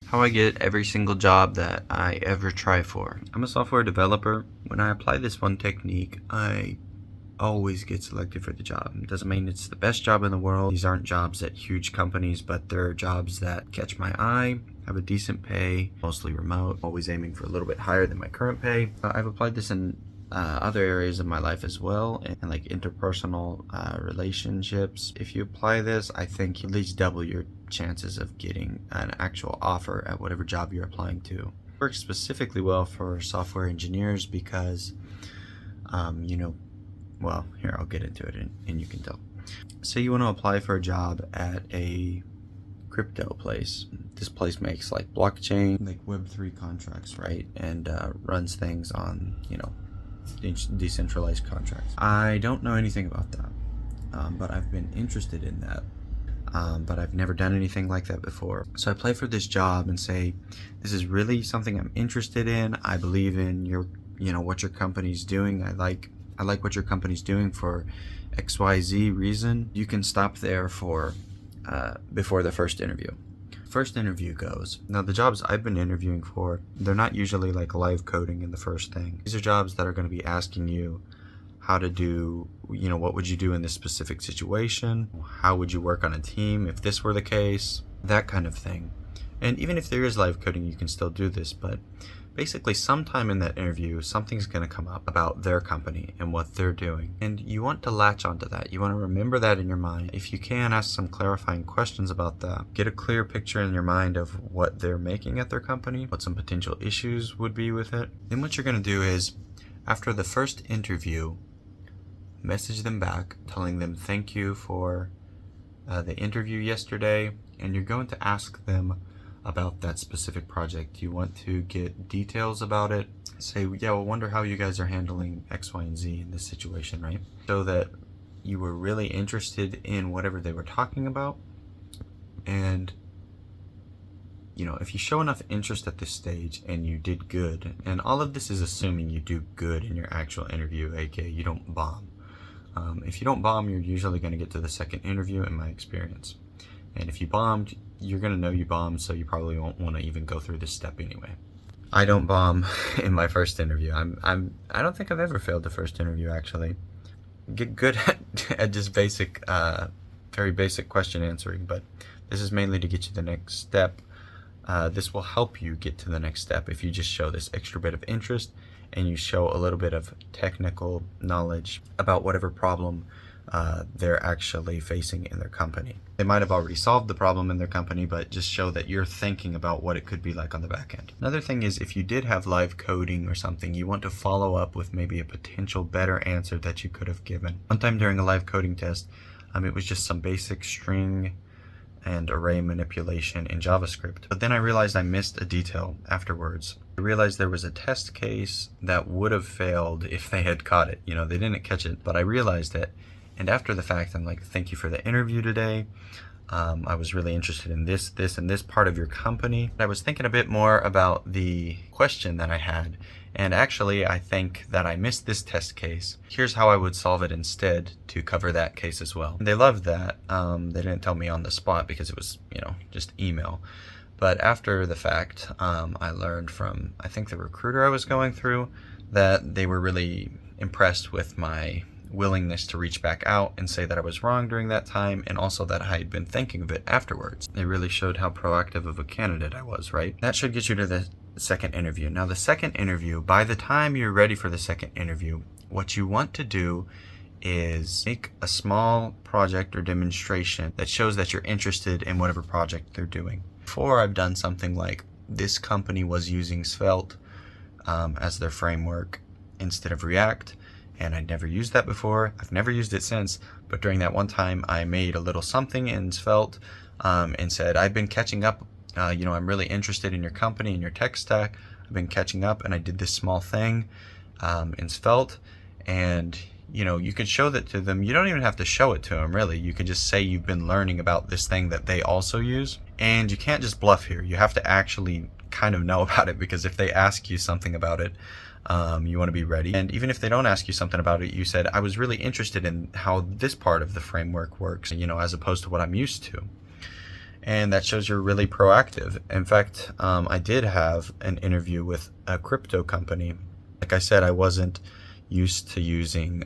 How I get every single job that I ever try for. I'm a software developer. When I apply this one technique, I always get selected for the job. It doesn't mean it's the best job in the world. These aren't jobs at huge companies, but they're jobs that catch my eye, have a decent pay, mostly remote, always aiming for a little bit higher than my current pay. I've applied this in other areas of my life as well, and like interpersonal relationships. If you apply this, I think you at least double your chances of getting an actual offer at whatever job you're applying to. It works specifically well for software engineers because, well, here, I'll get into it and you can tell. Say you want to apply for a job at a crypto place. This place makes like blockchain, like Web3 contracts, right? And runs things on, decentralized contracts. I don't know anything about that, but I've been interested in that. But I've never done anything like that before. So I apply for this job and say, this is really something I'm interested in. I believe in what your company's doing. I like what your company's doing for XYZ reason. You can stop there for before the first interview. First interview goes. Now the jobs I've been interviewing for, they're not usually like live coding in the first thing. These are jobs that are going to be asking you how to do, what would you do in this specific situation? How would you work on a team if this were the case? That kind of thing. And even if there is live coding, you can still do this, but basically sometime in that interview, something's going to come up about their company and what they're doing. And you want to latch onto that. You want to remember that in your mind. If you can, ask some clarifying questions about that. Get a clear picture in your mind of what they're making at their company, what some potential issues would be with it. Then what you're going to do is, after the first interview, message them back, telling them thank you for the interview yesterday, and you're going to ask them about that specific project. You want to get details about it. Say, yeah, well, wonder how you guys are handling X, Y, and Z in this situation, right? So that you were really interested in whatever they were talking about. And, if you show enough interest at this stage and you did good, and all of this is assuming you do good in your actual interview, aka you don't bomb. If you don't bomb, you're usually going to get to the second interview in my experience. And if you bombed, you're going to know you bombed, so you probably won't want to even go through this step anyway. I don't bomb in my first interview. I don't think I've ever failed the first interview, actually. Get good at just basic, very basic question answering, but this is mainly to get you the next step. This will help you get to the next step if you just show this extra bit of interest and you show a little bit of technical knowledge about whatever problem they're actually facing in their company. They might have already solved the problem in their company, but just show that you're thinking about what it could be like on the back end. Another thing is, if you did have live coding or something, you want to follow up with maybe a potential better answer that you could have given. One time during a live coding test, it was just some basic string and array manipulation in JavaScript. But then I realized I missed a detail afterwards. I realized there was a test case that would have failed if they had caught it. They didn't catch it, but I realized it. And after the fact, I'm like, thank you for the interview today. I was really interested in this, and this part of your company. I was thinking a bit more about the question that I had. And actually, I think that I missed this test case. Here's how I would solve it instead to cover that case as well. They loved that. They didn't tell me on the spot because it was, just email. But after the fact, I learned from, I think, the recruiter I was going through, that they were really impressed with my willingness to reach back out and say that I was wrong during that time, and also that I had been thinking of it afterwards. They really showed how proactive of a candidate I was, right? That should get you to the second interview. Now, the second interview, by the time you're ready for the second interview, what you want to do is make a small project or demonstration that shows that you're interested in whatever project they're doing. Before, I've done something like, this company was using Svelte as their framework instead of React, and I'd never used that before. I've never used it since, but during that one time, I made a little something in Svelte and said, I've been catching up. I'm really interested in your company and your tech stack. I've been catching up, and I did this small thing in Svelte, and you can show that to them. You don't even have to show it to them, really. You can just say you've been learning about this thing that they also use, and you can't just bluff here. You have to actually kind of know about it, because if they ask you something about it, you want to be ready. And even if they don't ask you something about it, you said, I was really interested in how this part of the framework works, as opposed to what I'm used to. and that shows you're really proactive. In fact, I did have an interview with a crypto company. Like I said, I wasn't used to using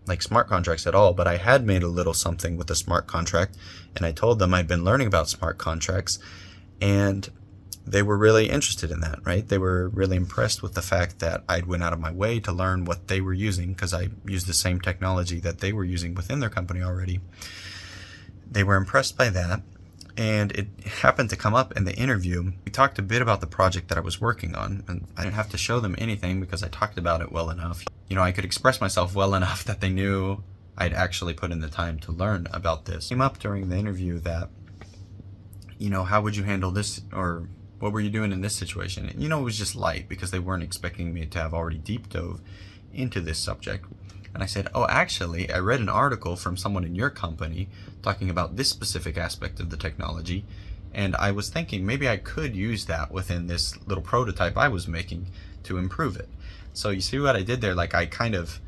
like smart contracts at all, but I had made a little something with a smart contract, and I told them I'd been learning about smart contracts, and they were really interested in that, right? They were really impressed with the fact that I'd went out of my way to learn what they were using, because I used the same technology that they were using within their company already. They were impressed by that, and it happened to come up in the interview. We talked a bit about the project that I was working on, and I didn't have to show them anything because I talked about it well enough. I could express myself well enough that they knew I'd actually put in the time to learn about this. It came up during the interview that, how would you handle this, or what were you doing in this situation? And, it was just light because they weren't expecting me to have already deep dove into this subject. And I said, oh, actually, I read an article from someone in your company talking about this specific aspect of the technology, and I was thinking maybe I could use that within this little prototype I was making to improve it. So you see what I did there? Like, I kind of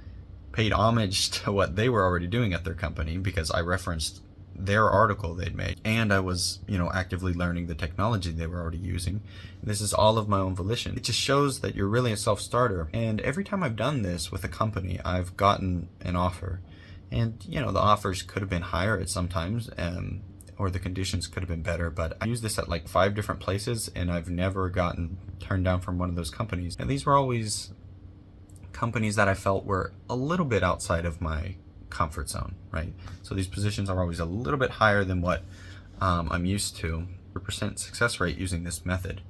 paid homage to what they were already doing at their company because I referenced their article they'd made, and I was actively learning the technology they were already using. This is all of my own volition. It just shows that you're really a self-starter, and every time I've done this with a company, I've gotten an offer, and the offers could have been higher at sometimes, or the conditions could have been better, but I used this at like 5 different places, and I've never gotten turned down from one of those companies. And these were always companies that I felt were a little bit outside of my comfort zone, right? So these positions are always a little bit higher than what I'm used to. 100% success rate using this method.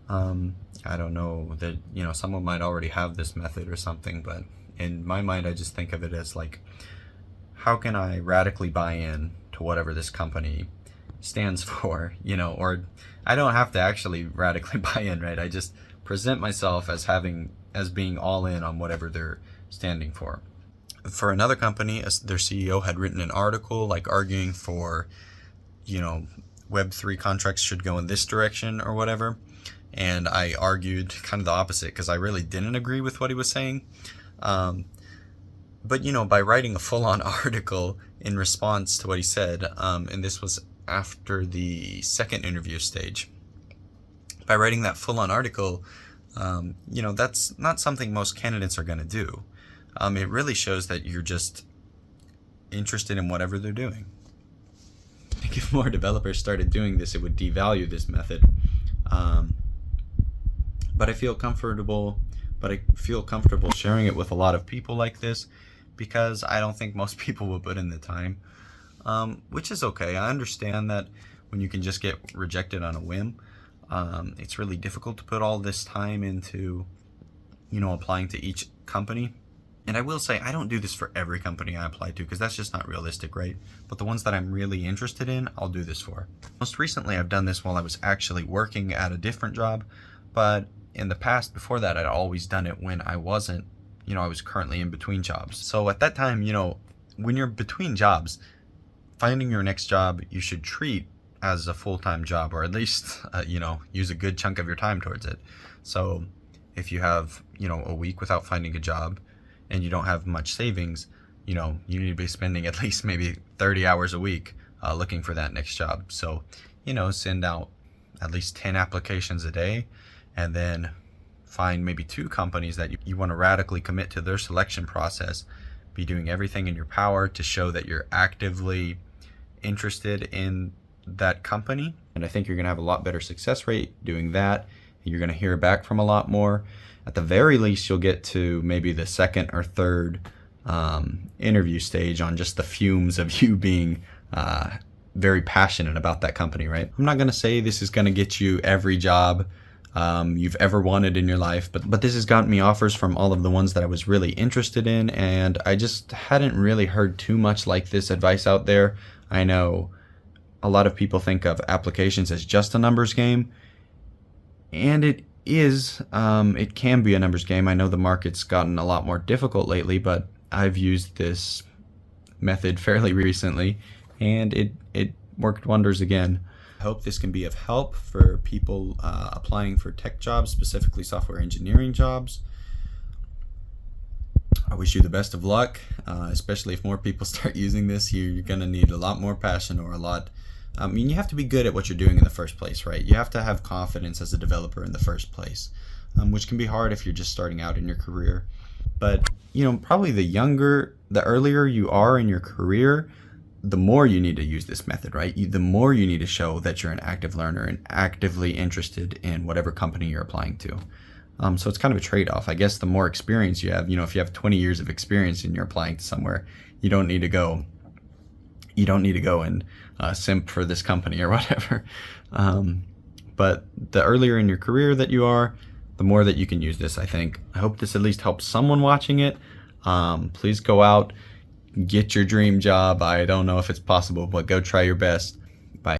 I don't know that someone might already have this method or something, but in my mind I just think of it as like, how can I radically buy in to whatever this company stands for, or I don't have to actually radically buy in, right? I just present myself as being all in on whatever they're standing for. For another company, their CEO had written an article like arguing for, Web3 contracts should go in this direction or whatever. And I argued kind of the opposite because I really didn't agree with what he was saying. But, by writing a full-on article in response to what he said, and this was after the second interview stage, by writing that full-on article, that's not something most candidates are going to do. It really shows that you're just interested in whatever they're doing. I think if more developers started doing this, it would devalue this method. But I feel comfortable sharing it with a lot of people like this because I don't think most people will put in the time, which is okay. I understand that when you can just get rejected on a whim, it's really difficult to put all this time into, applying to each company. And I will say, I don't do this for every company I apply to because that's just not realistic, right? But the ones that I'm really interested in, I'll do this for. Most recently, I've done this while I was actually working at a different job. But in the past, before that, I'd always done it when I wasn't, I was currently in between jobs. So at that time, when you're between jobs, finding your next job, you should treat as a full-time job, or at least, use a good chunk of your time towards it. So if you have, a week without finding a job, and you don't have much savings, you need to be spending at least maybe 30 hours a week looking for that next job. So, send out at least 10 applications a day, and then find maybe 2 companies that you want to radically commit to their selection process. Be doing everything in your power to show that you're actively interested in that company. And I think you're going to have a lot better success rate doing that. You're going to hear back from a lot more. At the very least, you'll get to maybe the second or third interview stage on just the fumes of you being very passionate about that company, right? I'm not going to say this is going to get you every job you've ever wanted in your life, but this has gotten me offers from all of the ones that I was really interested in, and I just hadn't really heard too much like this advice out there. I know a lot of people think of applications as just a numbers game, and it can be a numbers game. I know the market's gotten a lot more difficult lately, but I've used this method fairly recently, and it worked wonders again. I hope this can be of help for people applying for tech jobs, specifically software engineering jobs. I wish you the best of luck, especially if more people start using this. You're going to need a lot more passion or a lot I mean, you have to be good at what you're doing in the first place, right? You have to have confidence as a developer in the first place, which can be hard if you're just starting out in your career. But, probably the earlier you are in your career, the more you need to use this method, right? The more you need to show that you're an active learner and actively interested in whatever company you're applying to. So it's kind of a trade-off. I guess the more experience you have, if you have 20 years of experience and you're applying to somewhere, you don't need to go and simp for this company or whatever. But the earlier in your career that you are, the more that you can use this, I think. I hope this at least helps someone watching it. Please go out, get your dream job. I don't know if it's possible, but go try your best.